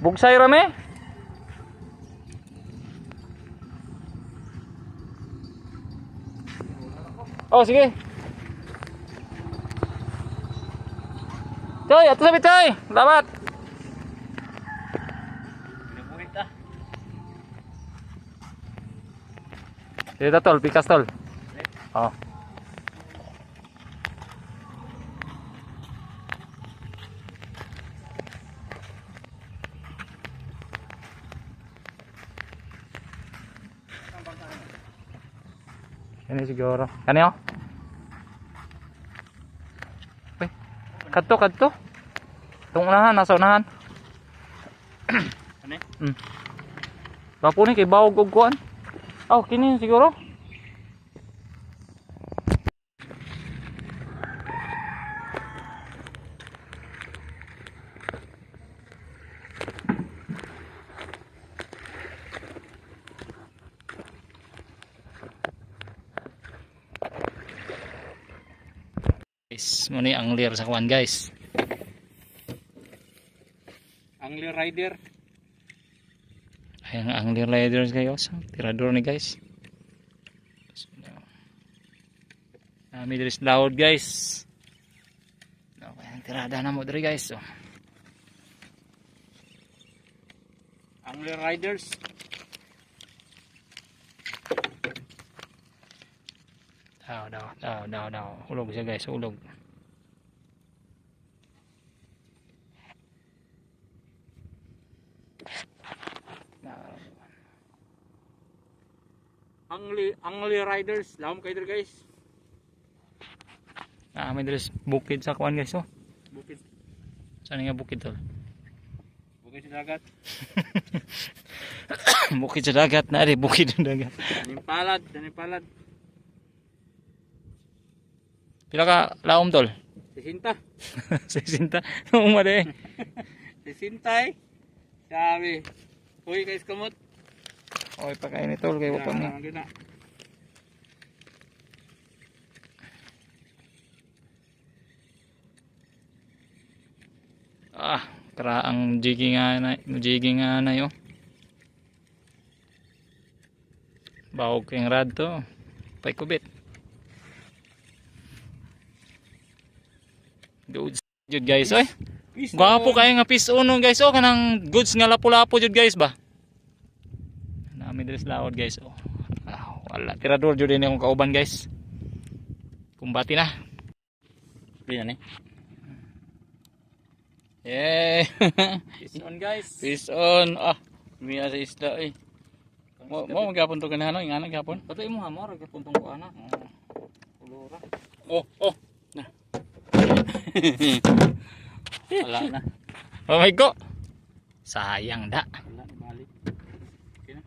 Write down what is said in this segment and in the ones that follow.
Bugsay rame. Oh, sige. Coy, ato sabi coy. Labat. Dito tol, pikas tol. Oh. Ini siguro. Kani oh. Uy. Kadto. Tung unahan, nasa unahan. Ano? Bapo ni kay bawog og kuan. Oh, kini siguro. Guys, muna ang angler sa kuan guys. Angler rider. Ayan ang angler riders guys. Tirador ni guys. Nami diri sa laod guys. Okay, tirada na mo diri guys. Oh. Angler riders. Daw. Ulog siya guys, ulog. Angler riders. Lahom kayo dito guys. May diri bukid sa kuan guys oh. Bukid. Saan nga bukid tol? Bukid sa dagat. Bukid sa dagat na rin, bukid sa dagat. Danipalad. Pila ka laom tol? 60. 60. Umade. 60 eh. Sabi. Uy guys kamot. Oy pakain ni tol kay wa pa ni. Karaang jigging nga na yo. Bawog kayong rad to. Pay kubit. Goods jud guys oy. Gwapo kayo nga pisono guys oh kanang goods nga lapu-lapu jud guys ba. Nami diri sa laod guys oh. Wala tirador jud ni akong kauban guys. Kumbati na. Pila ni? Yeah. Peace on guys. Peace on. Miya sa isda eh. Mo magapon to kanano ingana gapon. Patoy mo ha mo ra gapuntong ko ana. Ulura. Oh. Na. Wala na. Oh my god. Sayang da. Wala na balik. Okay na.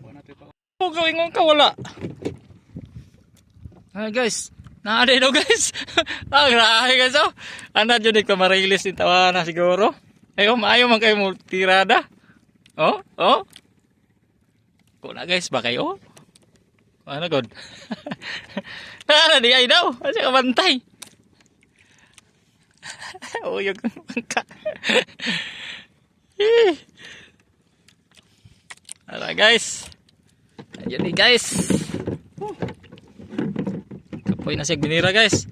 Wala na to pa. Oh gawin ka wala. Guys. Naaday daw guys. Grabe guys oh. Ana jud ko ma-release ni tawa na siguro. Ayo maayo man kay mo tirada. Oh. Ko na guys ba kayo? Ano god? Ana di ay daw. Asa ka bantay. Uyog ka. Ala guys. Jadi guys. Kapoy na siya binira guys.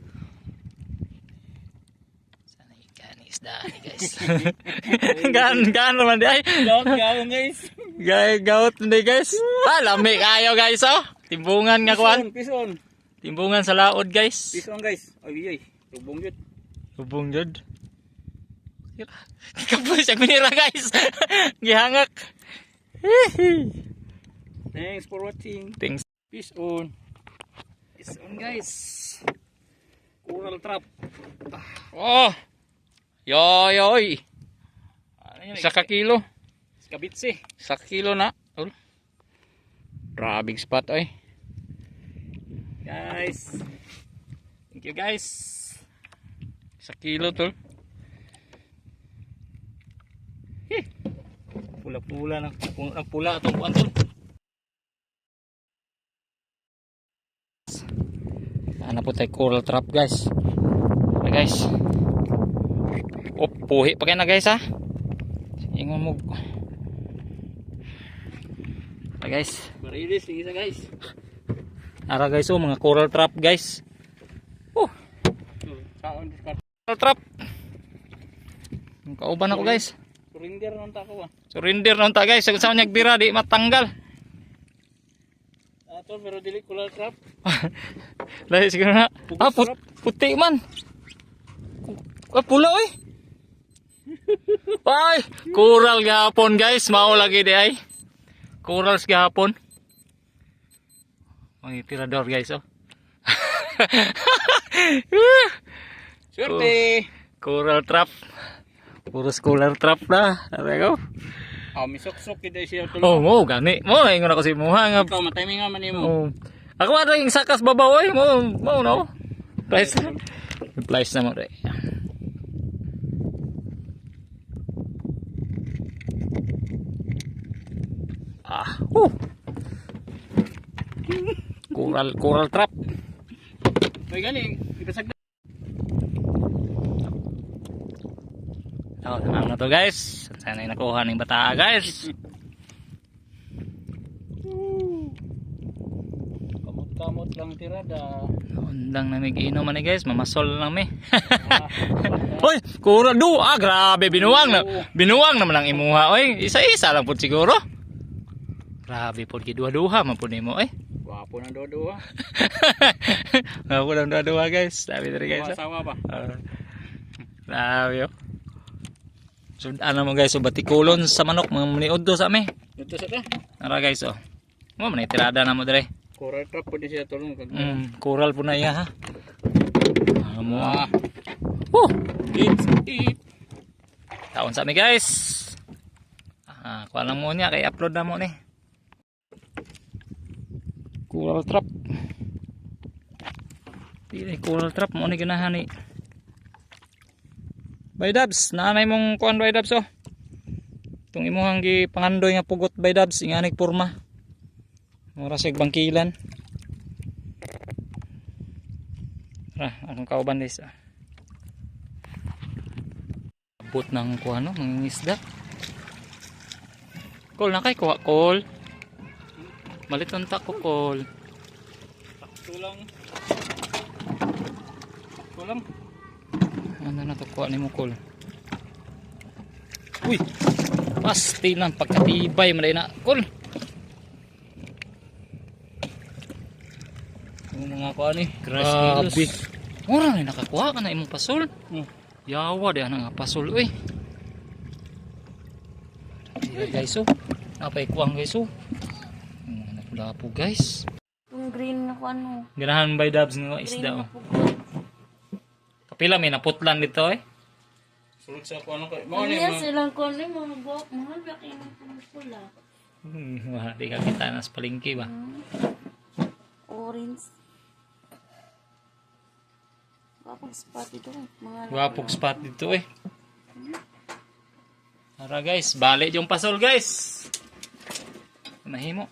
Sana ikan isda ni guys. Gan naman di ay. Gawon guys. Gawot ni guys. Lami kayo guys oh. Timbungan nga kuan. Pison. Timbungan sa laod guys. Pison guys. Ay. Tubong yun. Hubong jud. Kapoy siya binira guys. Gihangak. Thanks for watching. Thanks. Peace on. Peace on guys. Coral trap. Oh. Yoy. Ano yun? 1 kilo. Kabitsi. 1 kilo na. Grabing spot oy. Guys. Thank you guys. 1 kilo tol. Pula-pula na. Pula itong kuwan tol. Ano po tayo coral trap guys. Okay guys. Puhi pa kayo na guys ha. Ingon mo. Guys. Marilis, isa guys. Ara guys, oh, mga coral trap guys. Oh, Kaon discard. coral trap. Kauban ako guys. Surrender nang tako ba. Surrender nun ta guys. Kung saan nagbira di matanggal. Ato pero dili coral trap. Lahi siguro na. Ah, puti man. Ah, pula oy. Ay, coral gahapon guys. Mao lagi di ay. Coral gahapon. Mga tirador guys oh. Swerte. Coral trap. Puros coral trap na. Sabi ko. May sok-sok kita siya tulo. Oh, mo gani. Mo na ingon ako si Muha nga. Ikaw matiming nga man nimo. Oh. Ako ada yung sakas babaw oy. Mo no. Price. Price na mo re. Ah. Coral trap. May gani, ipasag. Oh, ano na to guys? Sana yung nakuha ng bata guys. Kamot-kamot lang tirada. Undang na may giinom man guys, mamasol lang me. Hoy, coral do. Ah, grabe binuwang na. Binuwang naman ang imuha oy. Isa-isa lang pud siguro. Grabe pud giduha-duha man pud nimo oy. Wapo ng dodo ah. Ako lang duha guys. Sabi diri guys. Asawa ba? Grabe oh. So ano mo guys, so batikulon sa manok mga maniudto sa me. Dito sa ta. Ara guys oh. Mo man tirada na mo dire. Coral trap pud siya tulong kag. Coral po na iya ha. Amo. Eat. Taon sa mi guys. Kuha lang mo niya kay upload na mo ni. Coral trap. Dili coral trap mo ni ganahan ni. By Dabs, nanay mong kuan by Dabs oh. Itong imuhang gi pangandoy nga pugot by Dabs, inganig porma. Mura sig bangkilan. Akong kauban guys. Abot ng kuan no, ng isda. Kol na kay kuha kol. Maliton ta ko kol. Tulang. Tulang. Ano na to kuha ni mo kol. Uy. Pasti lang pagkatibay man na kol. Yung mga kuha ni. Grabe. Mura na nakakuha ka na imong pasol. Yawa di ana nga pasol uy. Dili guys oh. Napay kuwang guys oh. Lapo guys. Yung green na ko ano. Ganahan by Dabs nga isda oh. Kapila may naputlan dito eh. Sulod sa ko ano kay. Ano yan silang ko ni mga buhok. Mahal ba kayo ng pula? Di ka kita na sa palengke ba? Orange. Wapag spot ito. Wapog spot dito eh. Tara guys, balik yung pasol guys. Mahimo.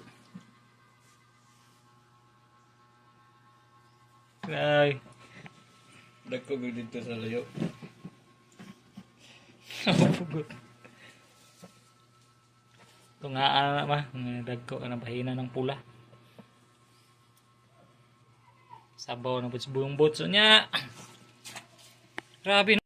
Ay. Dagko gud dito sa layo. Pugot. Tungaan na ba? Dagko ka ng pahina ng pula. Sabaw na po sa buong botso niya. Grabe.